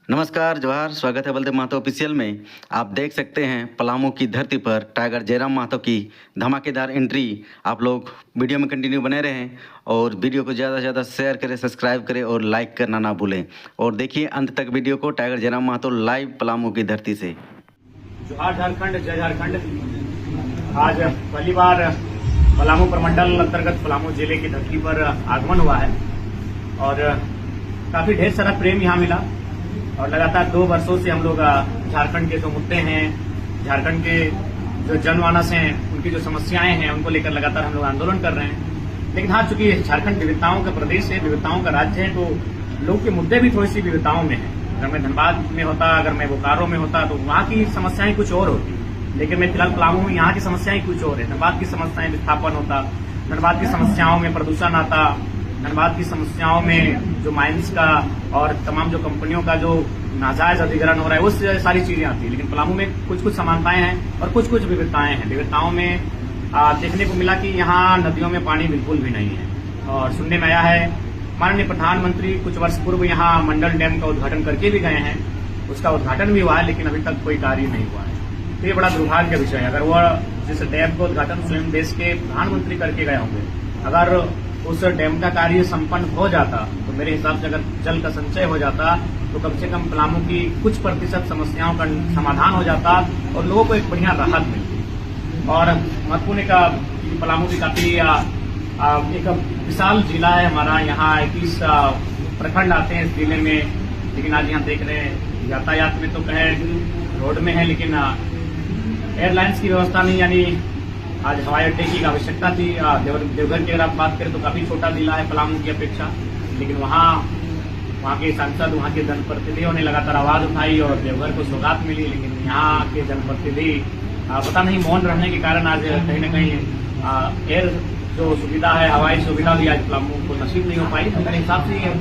नमस्कार, जोहार, स्वागत है बलदेव महतो ऑफिशियल में। आप देख सकते हैं पलामू की धरती पर टाइगर जयराम महतो की धमाकेदार एंट्री। आप लोग वीडियो में कंटिन्यू बने रहें और वीडियो को ज़्यादा से ज़्यादा शेयर करें, सब्सक्राइब करें और लाइक करना ना भूलें। और देखिए अंत तक वीडियो को, टाइगर जयराम महतो लाइव पलामू की धरती से। जोहार झारखंड, जय झारखंड। आज पहली बार पलामू प्रमंडल अंतर्गत पलामू जिले की धरती पर आगमन हुआ है और काफी ढेर सारा प्रेम यहाँ मिला। और लगातार 2 वर्षों से हम लोग झारखंड के जो मुद्दे हैं, झारखंड के जो जनमानस हैं, उनकी जो समस्याएं हैं, उनको लेकर लगातार हम लोग आंदोलन कर रहे हैं। लेकिन हाँ, चूंकि झारखंड विविधताओं का प्रदेश है, विविधताओं का राज्य है, तो लोग के मुद्दे भी थोड़ी सी विविधताओं में है। अगर मैं धनबाद में होता, अगर मैं बोकारो में होता, तो वहाँ की समस्याएं कुछ और होती। लेकिन मैं फिलहाल पलामू में, यहाँ की समस्याएं कुछ और है। धनबाद की समस्याएं विस्थापन होता, धनबाद की समस्याओं में प्रदूषण आता, धनबाद की समस्याओं में जो माइंस का और तमाम जो कंपनियों का जो नाजायज अधिग्रहण हो रहा है, वो सारी चीजें आती है। लेकिन पलामू में कुछ कुछ समानताएं हैं और कुछ कुछ विविधताएं हैं। विविधताओं में देखने को मिला कि यहाँ नदियों में पानी बिल्कुल भी नहीं है। और सुनने में आया है माननीय प्रधानमंत्री कुछ वर्ष पूर्व यहाँ मंडल डैम का उद्घाटन करके भी गए हैं। उसका उद्घाटन भी हुआ है, लेकिन अभी तक कोई कार्य नहीं हुआ है। तो ये बड़ा दुर्भाग्य का विषय है। अगर वह जिस डैम का उद्घाटन स्वयं देश के प्रधानमंत्री करके गए होंगे, अगर उस डैम का कार्य संपन्न हो जाता, तो मेरे हिसाब से अगर जल का संचय हो जाता, तो कम से कम पलामू की कुछ प्रतिशत समस्याओं का समाधान हो जाता और लोगों को एक बढ़िया राहत मिलती। और महत्वपूर्ण का पलामू की काफी एक विशाल जिला है हमारा। यहाँ 21 प्रखंड आते हैं इस जिले में। लेकिन आज यहाँ देख रहे हैं यातायात में तो कहें रोड में है, लेकिन एयरलाइंस की व्यवस्था नहीं। यानी आज हवाई अड्डे की आवश्यकता थी। देवघर की अगर आप बात करें तो काफी छोटा जिला है पलामू की अपेक्षा, लेकिन वहाँ के सांसद, वहाँ के जनप्रतिनिधियों ने लगातार आवाज उठाई और देवघर को सौगात मिली। लेकिन यहाँ के जनप्रतिनिधि पता नहीं मौन रहने के कारण आज कहीं न कहीं एयर जो सुविधा है, हवाई सुविधा भी आज पलामू को नसीब नहीं हो पाई। तो मेरे हिसाब से ये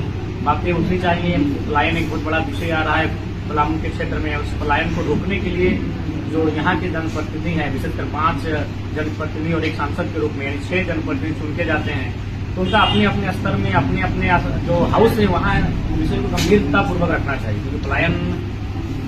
बातें उठनी चाहिए। पलायन एक बहुत बड़ा विषय आ रहा है पलामू के क्षेत्र में। उस पलायन को रोकने के लिए जो यहाँ के जनप्रतिनिधि हैं, विशेषकर 5 जनप्रतिनिधि और एक सांसद के रूप में, यानी 6 जनप्रतिनिधि चुन के जाते हैं, तो उनका अपने अपने स्तर में, अपने अपने जो हाउस है, वहाँ विषय को गंभीरतापूर्वक रखना चाहिए। क्योंकि पलायन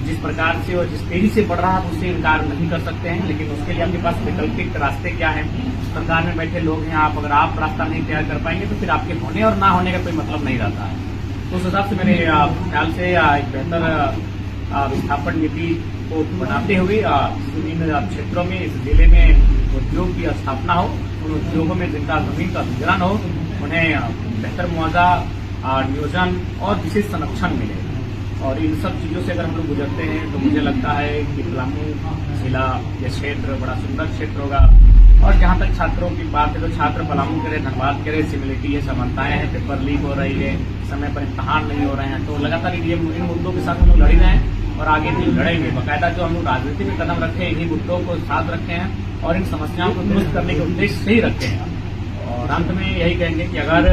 जिस प्रकार से और जिस तेजी से बढ़ रहा है, उससे इनकार नहीं कर सकते हैं। लेकिन उसके लिए आपके पास वैकल्पिक रास्ते क्या है? सरकार में बैठे लोग हैं आप, अगर आप रास्ता नहीं तैयार कर पाएंगे तो फिर आपके होने और ना होने का कोई मतलब नहीं रहता है। तो उस हिसाब से मेरे ख्याल से एक बेहतर विस्थापन नीति को बनाते हुए विभिन्न क्षेत्रों में, इस जिले में उद्योग की स्थापना हो, उन उद्योगों में जिनका जमीन का अधिग्रहण हो, उन्हें बेहतर मुआवजा, नियोजन और विशेष संरक्षण मिले। और इन सब चीजों से अगर हम लोग गुजरते हैं तो मुझे लगता है कि पलामू जिला, यह क्षेत्र बड़ा सुंदर क्षेत्र होगा। और जहाँ तक छात्रों की बात है, तो छात्र पलामू के रहे, धनबाद के रहे, सिमिलिटी है, समानताएं हैं, पेपर लीक हो रही है, समय पर इम्तहान नहीं हो रहे हैं। तो लगातार इन मुद्दों के साथ हम लोग लड़ रहे हैं और आगे भी लड़ेंगे। बाकायदा जो हम लोग राजनीति में कदम रखे हैं, इन्हीं मुद्दों को साथ रखे हैं और इन समस्याओं को दुरुस्त करने के उद्देश्य से ही रखे हैं। और अंत में यही कहेंगे कि अगर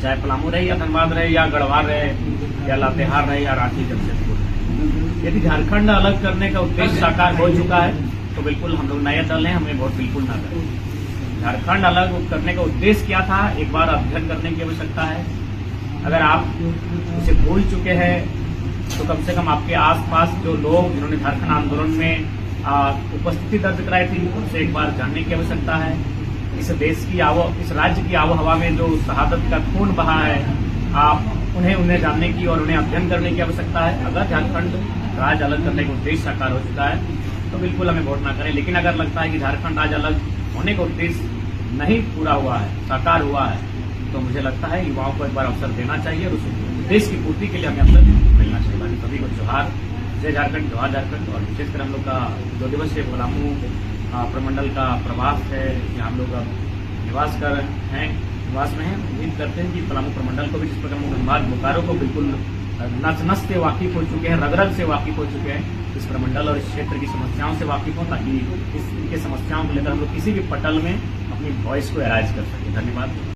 चाहे पलामू रहे या धनबाद रहे या गढ़वाल रहे या लातेहार रहे या रांची जमशेदपुर रहे, यदि झारखंड अलग करने का उद्देश्य साकार हो चुका है तो बिल्कुल हम लोग नए दल हैं, हमें वोट बिल्कुल ना करें। झारखंड अलग करने का उद्देश्य क्या था, एक बार अध्ययन करने की आवश्यकता है। अगर आप उसे भूल चुके हैं तो कम से कम आपके आसपास जो लोग जिन्होंने झारखंड आंदोलन में उपस्थिति दर्ज कराई थी, उनसे एक बार जानने की आवश्यकता है। इस देश की इस राज्य की आबोहवा में जो शहादत का खून बहा है, आप उन्हें जानने की और उन्हें अध्ययन करने की आवश्यकता है। अगर झारखंड राज्य अलग करने का उद्देश्य साकार हो चुका है तो बिल्कुल हमें वोट ना करें। लेकिन अगर लगता है कि झारखंड राज्य अलग होने का उद्देश्य नहीं पूरा हुआ है, साकार हुआ है, तो मुझे लगता है युवाओं को एक बार अवसर देना चाहिए और उस उद्देश्य की पूर्ति के लिए हमें अवसर मिलना चाहिए। बाकी सभी को जोहार, जय झारखंड, जोहार झारखंड। और विशेषकर हम लोग का 2 दिवसीय पलामू प्रमंडल का प्रवास है, यहाँ हम लोग निवास में हैं। उम्मीद करते हैं कि पलामू प्रमंडल को भी, जिस प्रकार धनबाद बोकारो को बिल्कुल नस से वाकिफ हो चुके हैं, रग से वाकिफ हो चुके हैं, इस प्रमंडल और इस क्षेत्र की समस्याओं से वाकिफ हो, ताकि इनके समस्याओं को लेकर हम लोग किसी भी पटल में अपनी वॉइस को एराइज कर सकें। धन्यवाद।